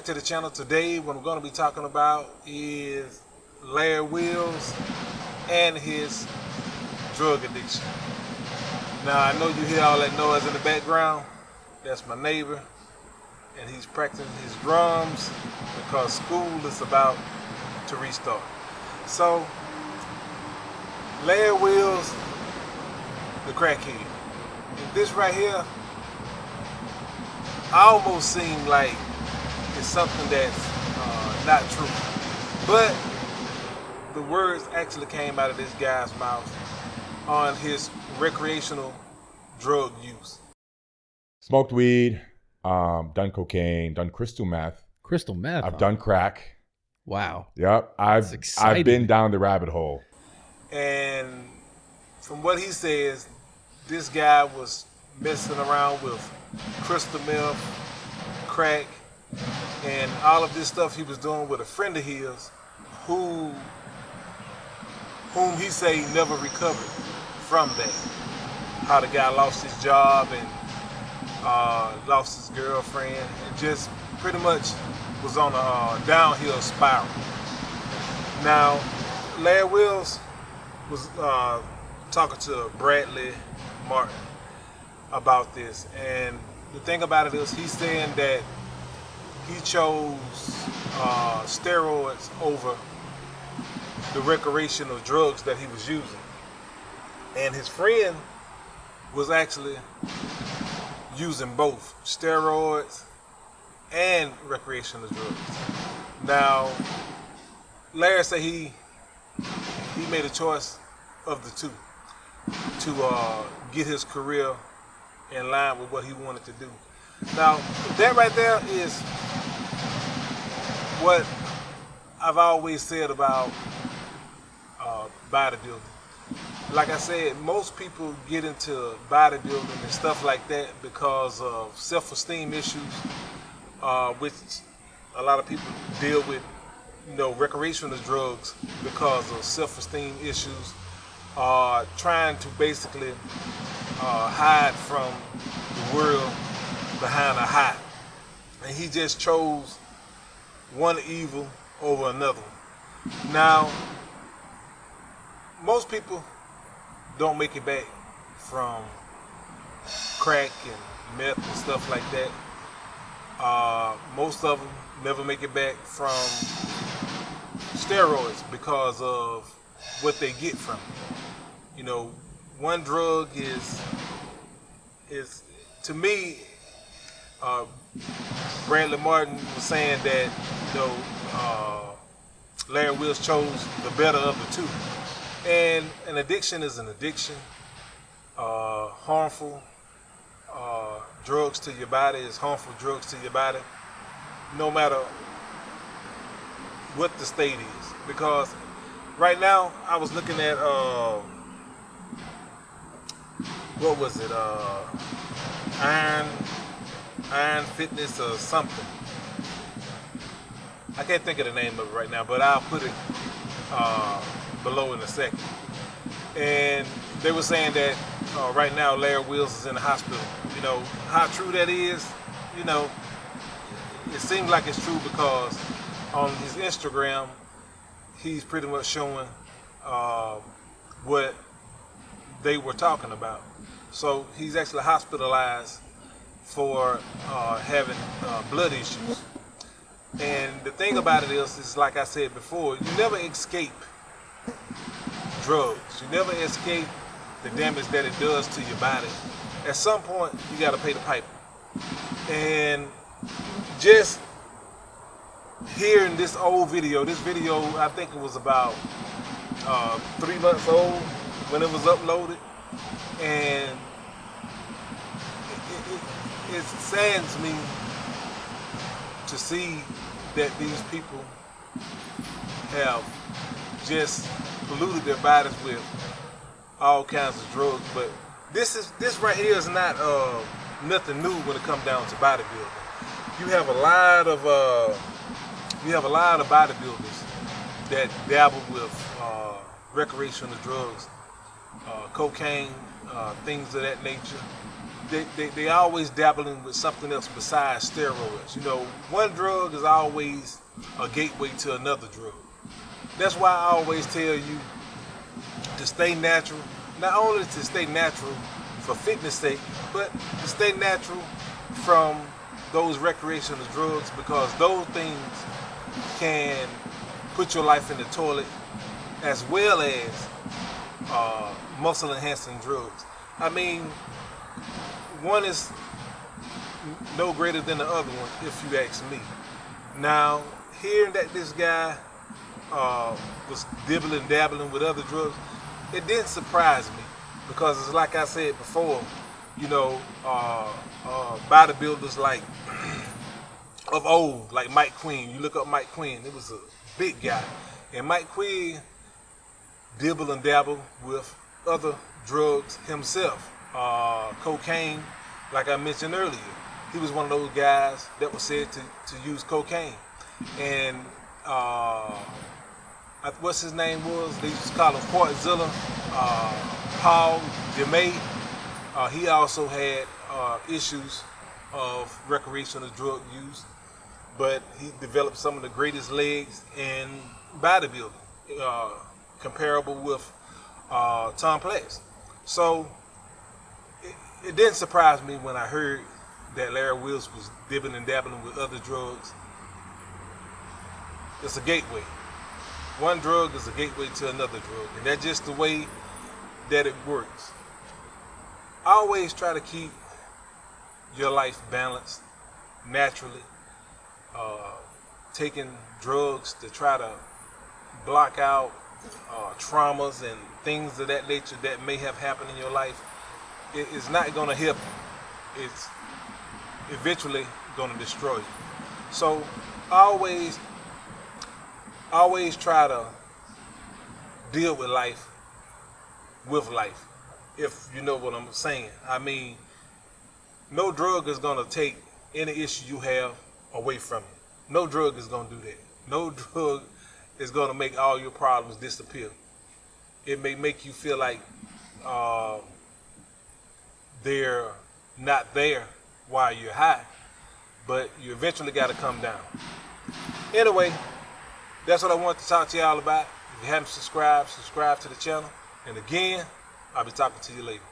to the channel. Today what I'm going to be talking about is Larry Wills and his drug addiction. Now I know you hear all that noise in the background. That's my neighbor, and he's practicing his drums because school is about to restart. So Larry Wills, the crackhead. And this right here almost seemed like it's something that's not true, but the words actually came out of this guy's mouth on his recreational drug use. Smoked weed, done cocaine, done crystal meth. Crystal meth. I've done crack. Wow. Yep, I've been down the rabbit hole. And from what he says, this guy was messing around with crystal meth, crack, and all of this stuff he was doing with a friend of his whom he say never recovered from that. How the guy lost his job and lost his girlfriend and just pretty much was on a downhill spiral. Now, Larry Wills was talking to Bradley Martin about this, and the thing about it is he's saying that he chose steroids over the recreational drugs that he was using, and his friend was actually using both steroids and recreational drugs. Now, Larry said he made a choice of the two to get his career in line with what he wanted to do. Now, that right there is what I've always said about bodybuilding. Like I said, most people get into bodybuilding and stuff like that because of self-esteem issues, which a lot of people deal with, recreational drugs because of self-esteem issues, trying to basically hide from the world behind a high. And he just chose one evil over another. Now, most people don't make it back from crack and meth and stuff like that. Most of them never make it back from steroids because of what they get from it. One drug is to me, Bradley Martin was saying that Larry Wills chose the better of the two. And an addiction is an addiction. Harmful drugs to your body is harmful drugs to your body, no matter what the state is. Because right now, I was looking at what was it? Iron Fitness or something. I can't think of the name of it right now, but I'll put it below in a second. And they were saying that right now Larry Wills is in the hospital. How true that is, it seems like it's true because on his Instagram, he's pretty much showing what they were talking about. So he's actually hospitalized for having blood issues. And the thing about it is like I said before, you never escape drugs. You never escape the damage that it does to your body. At some point, you got to pay the piper. And just hearing this old video, I think it was about 3 months old when it was uploaded, and it saddens me to see that these people have just polluted their bodies with all kinds of drugs. But this right here is not nothing new when it comes down to bodybuilding. You have a lot of bodybuilders that dabble with recreational drugs, cocaine, things of that nature. they always dabbling with something else besides steroids. You know, one drug is always a gateway to another drug. That's why I always tell you to stay natural. Not only to stay natural for fitness sake, but to stay natural from those recreational drugs, because those things can put your life in the toilet, as well as muscle enhancing drugs. I mean, one is no greater than the other one, if you ask me. Now, hearing that this guy was dibbling, dabbling with other drugs, it didn't surprise me, because it's like I said before, you know, bodybuilders like of old, like Mike Queen. You look up Mike Queen, it was a big guy, and Mike Queen dibble and dabble with other drugs himself. Cocaine, like I mentioned earlier, he was one of those guys that was said to use cocaine. And what's his name was? They used to call him Quartzilla. Paul DeMay. He also had issues of recreational drug use, but he developed some of the greatest legs in bodybuilding, comparable with Tom Platz. So it didn't surprise me when I heard that Larry Wills was dibbling and dabbling with other drugs. It's a gateway. One drug is a gateway to another drug, and that's just the way that it works. Always try to keep your life balanced naturally. Taking drugs to try to block out traumas and things of that nature that may have happened in your life, it is not going to help you. It's eventually going to destroy you. So always try to deal with life, if you know what I'm saying. I mean, no drug is going to take any issue you have away from you. No drug is going to do that. No drug is going to make all your problems disappear. It may make you feel like they're not there while you're high, but you eventually got to come down. Anyway, that's what I wanted to talk to y'all about. If you haven't subscribed, subscribe to the channel. And again, I'll be talking to you later.